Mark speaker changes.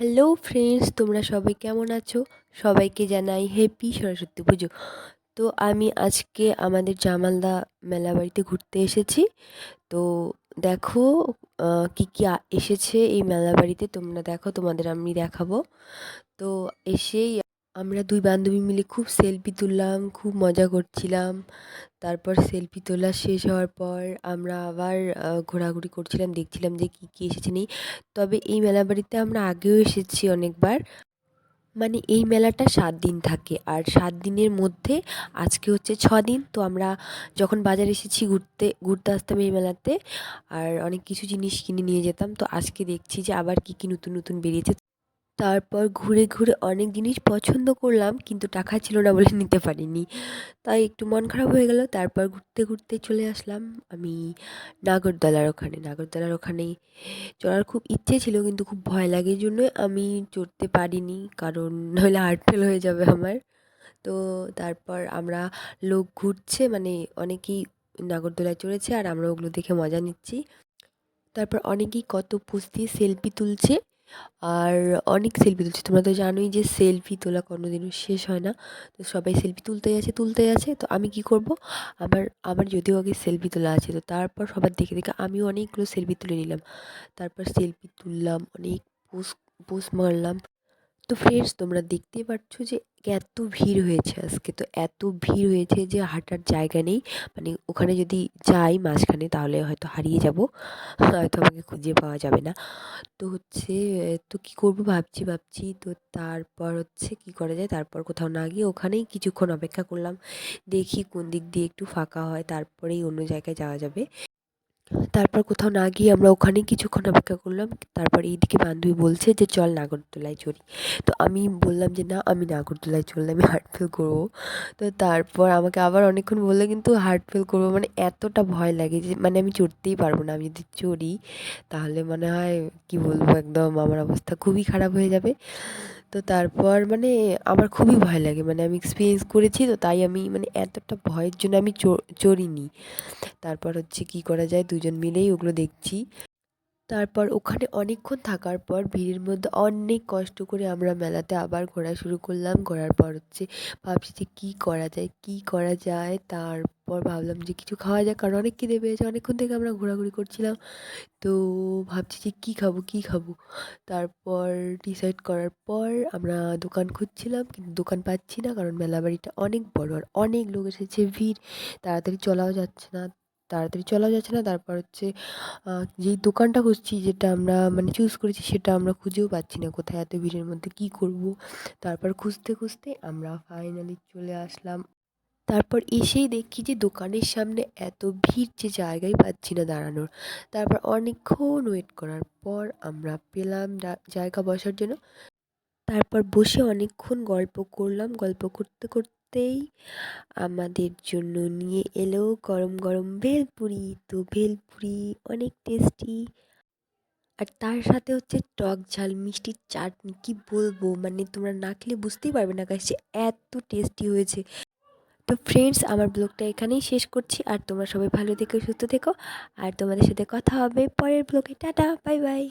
Speaker 1: Hello friends, তোমরা সবাই কেমন আছো? সবাইকে জানাই হ্যাপি সরস্বতী পুজো। তো আমি আজকে আমাদের জামালদা মেলা বাড়িতে ঘুরতে এসেছি। তো দেখো কী কী এসেছে এই মেলা বাড়িতে, তোমরা দেখো, তোমাদের আমি দেখাবো। তো এসেই আমরা দুই বান্ধবী মিলে খুব সেলফি তুললাম, খুব মজা করছিলাম। তারপর সেলফি তোলা শেষ হওয়ার পর আমরা আবার ঘোরাঘুরি করছিলাম, দেখছিলাম যে কী কী এসেছে নেই। তবে এই মেলা বাড়িতে আমরা আগেও এসেছি অনেকবার। মানে এই মেলাটা 7 দিন থাকে, আর 7 দিনের মধ্যে আজকে হচ্ছে 6 দিন। তো আমরা যখন বাজারে এসেছি ঘুরতে ঘুরতে আসতাম এই মেলাতে, আর অনেক কিছু জিনিস কিনে নিয়ে যেতাম। তো আজকে দেখছি যে আবার কী কী নতুন নতুন বেরিয়েছে। তারপর ঘুরে ঘুরে অনেক জিনিস পছন্দ করলাম, কিন্তু টাকা ছিল না বলে নিতে পারিনি। তাই একটু মন খারাপ হয়ে গেল। তারপর ঘুরতে ঘুরতে চলে আসলাম আমি নাগরদোলার ওখানে চড়ার খুব ইচ্ছে ছিল, কিন্তু খুব ভয় লাগে, এই জন্য আমি চড়তে পারিনি, কারণ নইলে হার্ট ফেল হয়ে যাবে আমার। তো তারপর আমরা লোক ঘুরছে, মানে অনেকেই নাগরদোলায় চড়েছে আর আমরা ওগুলো দেখে মজা নিচ্ছি। তারপর অনেকেই কত পোজ দিয়ে সেলফি তুলছে, আর অনেক সেলফি তুলছে। তোমরা তো জানোই যে সেলফি তোলা কোনোদিনও শেষ হয় না। তো সবাই সেলফি তুলতেই আছে। তো আমি কি করব, আমার আমার যদিও আগে সেলফি তোলা আছে, তো তারপর সবার দেখে দেখে আমিও অনেকগুলো সেলফি তুলে নিলাম। তারপর সেলফি তুললাম, অনেক পোজ পোজ মারলাম। তো ফ্রেন্ডস, তোমরা দেখতেই পাচ্ছ যে এত ভিড় হয়েছে আজকে। তো এত ভিড় হয়েছে যে হাঁটার জায়গা নেই। মানে ওখানে যদি যাই মাঝখানে তাহলে হয়তো হারিয়ে যাব, হয়তো আমাকে খুঁজে পাওয়া যাবে না। তো হচ্ছে তো কী করব ভাবছি। তো তারপর হচ্ছে কী করা যায়, তারপর কোথাও না গিয়ে ওখানেই কিছুক্ষণ অপেক্ষা করলাম, দেখি কোন দিক দিয়ে একটু ফাঁকা হয়, তারপরেই অন্য জায়গায় যাওয়া যাবে। তারপর কোথাও না গিয়ে আমরা ওখানেই কিছুক্ষণ অপেক্ষা করলাম। তারপর এইদিকে বান্ধবী বলছে যে চল নাগরদোলায় চড়ি। তো আমি বললাম যে না, আমি নাগরদোলায় চড়লে আমি হার্ট ফেল করবো। তো তারপর আমাকে আবার অনেকক্ষণ বললে, কিন্তু হার্ট ফেল করবো মানে এতটা ভয় লাগে যে মানে আমি চড়তেই পারবো না। আমি যদি চড়ি তাহলে মনে হয় কি বলবো, একদম আমার অবস্থা খুবই খারাপ হয়ে যাবে। তো তারপর মানে আমার খুবই ভয় লাগে, মানে আমি এক্সপিরিয়েন্স করেছি, তো তাই আমি মানে এতটা ভয়ের জন্য আমি চড়িনি। তারপর হচ্ছে কী করা যায়, দুজন মিলেই ওগুলো দেখছি। তারপর ওখানে অনেকক্ষণ থাকার পর ভিড়ের মধ্যে অনেক কষ্ট করে আমরা মেলাতে আবার ঘোরা শুরু করলাম। ঘোরার পর হচ্ছে ভাবছি যে কী করা যায়। তারপর ভাবলাম যে কিছু খাওয়া যাক, কারণ অনেক খিদে পেয়েছে, অনেকক্ষণ থেকে আমরা ঘোরাঘুরি করছিলাম। তো ভাবছি যে কী খাবো। তারপর ডিসাইড করার পর আমরা দোকান খুঁজছিলাম, কিন্তু দোকান পাচ্ছি না, কারণ মেলা বাড়িটা অনেক বড় আর অনেক লোক এসেছে, ভিড়, তাড়াতাড়ি চলাও যাচ্ছে না। তারপর হচ্ছে যেই দোকানটা খুঁজছি, যেটা আমরা মানে চুজ করেছি, সেটা আমরা খুঁজেও পাচ্ছি না, কোথায় এত ভিড়ের মধ্যে কী করব। তারপর খুঁজতে খুঁজতে আমরা ফাইনালি চলে আসলাম। তারপর এসেই দেখি যে দোকানের সামনে এত ভিড় যে জায়গাই পাচ্ছি না দাঁড়ানোর। তারপর অনেকক্ষণ ওয়েট করার পর আমরা পেলাম জায়গা বসার জন্য। তারপর বসে অনেকক্ষণ গল্প করলাম, গল্প করতে করতেই আমাদের জন্য নিয়ে এলো গরম গরম ভেলপুরি। তো ভেলপুরি অনেক টেস্টি, আর তার সাথে হচ্ছে টক ঝাল মিষ্টি চাটনি, কি বলবো, মানে তোমরা না খেলে বুঝতেই পারবে না গাইস, এত টেস্টি হয়েছে। তো ফ্রেন্ডস, আমার ব্লগটা এখানেই শেষ করছি, আর তোমরা সবাই ভালো থেকো, সুস্থ থেকো, আর তোমাদের সাথে কথা হবে পরের ব্লগে। Tata, bye bye.